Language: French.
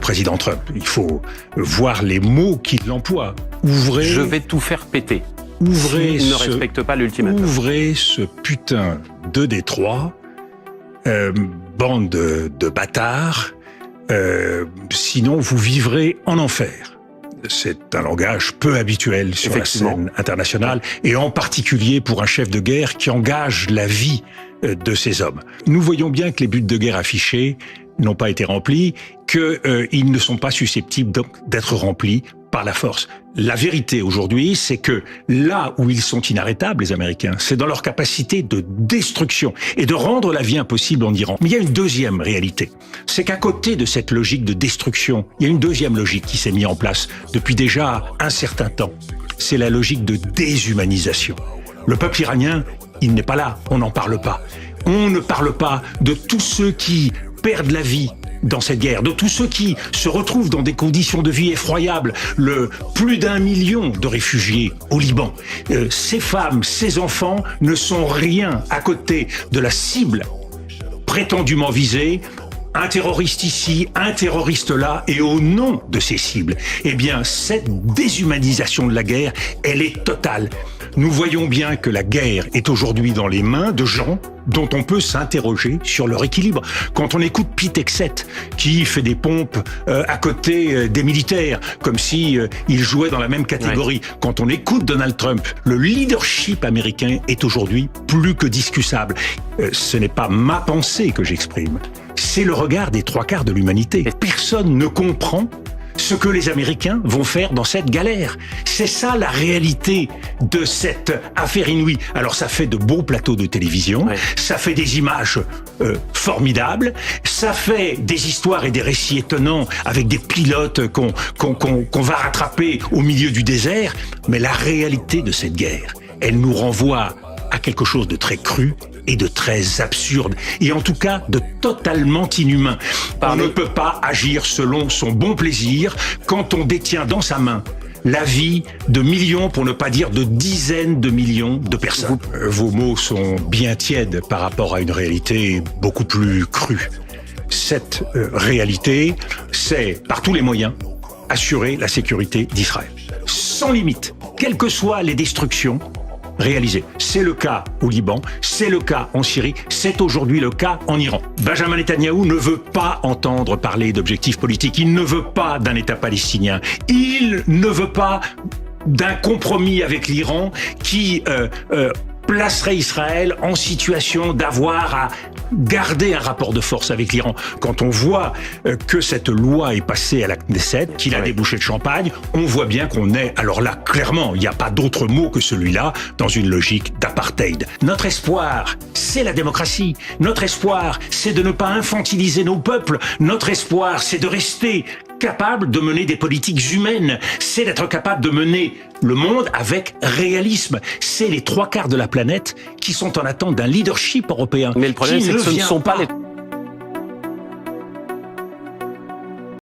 président Trump. Il faut voir les mots qu'il emploie. Je vais tout faire péter. S'il ne respecte pas l'ultimatum. Ouvrez ce putain de Détroit, bande de bâtards, sinon vous vivrez en enfer. C'est un langage peu habituel sur la scène internationale, et en particulier pour un chef de guerre qui engage la vie de ses hommes. Nous voyons bien que les buts de guerre affichés n'ont pas été remplis, qu'ils ne sont pas susceptibles d'être remplis par la force. La vérité aujourd'hui, c'est que là où ils sont inarrêtables, les Américains, c'est dans leur capacité de destruction et de rendre la vie impossible en Iran. Mais il y a une deuxième réalité. C'est qu'à côté de cette logique de destruction, il y a une deuxième logique qui s'est mise en place depuis déjà un certain temps. C'est la logique de déshumanisation. Le peuple iranien, il n'est pas là, on n'en parle pas. On ne parle pas de tous ceux qui perdent la vie dans cette guerre, de tous ceux qui se retrouvent dans des conditions de vie effroyables, plus d'1 million de réfugiés au Liban. Ces femmes, ces enfants ne sont rien à côté de la cible prétendument visée, un terroriste ici, un terroriste là, et au nom de ces cibles, eh bien, cette déshumanisation de la guerre, elle est totale. Nous voyons bien que la guerre est aujourd'hui dans les mains de gens dont on peut s'interroger sur leur équilibre. Quand on écoute Pete Hegseth, qui fait des pompes à côté des militaires, comme si ils jouaient dans la même catégorie. Oui. Quand on écoute Donald Trump, le leadership américain est aujourd'hui plus que discutable. Ce n'est pas ma pensée que j'exprime, c'est le regard des 3/4 de l'humanité. Personne ne comprend ce que les Américains vont faire dans cette galère. C'est ça la réalité de cette affaire inouïe. Alors ça fait de beaux plateaux de télévision, ça fait des images formidables, ça fait des histoires et des récits étonnants avec des pilotes qu'on va rattraper au milieu du désert, mais la réalité de cette guerre, elle nous renvoie à quelque chose de très cru et de très absurde, et en tout cas de totalement inhumain. On ne peut pas agir selon son bon plaisir quand on détient dans sa main la vie de millions, pour ne pas dire de dizaines de millions de personnes. Vos mots sont bien tièdes par rapport à une réalité beaucoup plus crue. Cette réalité, c'est par tous les moyens assurer la sécurité d'Israël, sans limite, quelles que soient les destructions réalisé. C'est le cas au Liban, c'est le cas en Syrie, c'est aujourd'hui le cas en Iran. Benjamin Netanyahou ne veut pas entendre parler d'objectifs politiques, il ne veut pas d'un État palestinien, il ne veut pas d'un compromis avec l'Iran qui placerait Israël en situation d'avoir à garder un rapport de force avec l'Iran. Quand on voit que cette loi est passée à la Knesset, qu'il a débouché de champagne, on voit bien qu'on est, alors là, clairement, il n'y a pas d'autre mot que celui-là, dans une logique d'apartheid. Notre espoir, c'est la démocratie. Notre espoir, c'est de ne pas infantiliser nos peuples. Notre espoir, c'est de rester capable de mener des politiques humaines, c'est d'être capable de mener le monde avec réalisme. C'est les 3/4 de la planète qui sont en attente d'un leadership européen. Mais le problème, c'est que ce ne sont pas les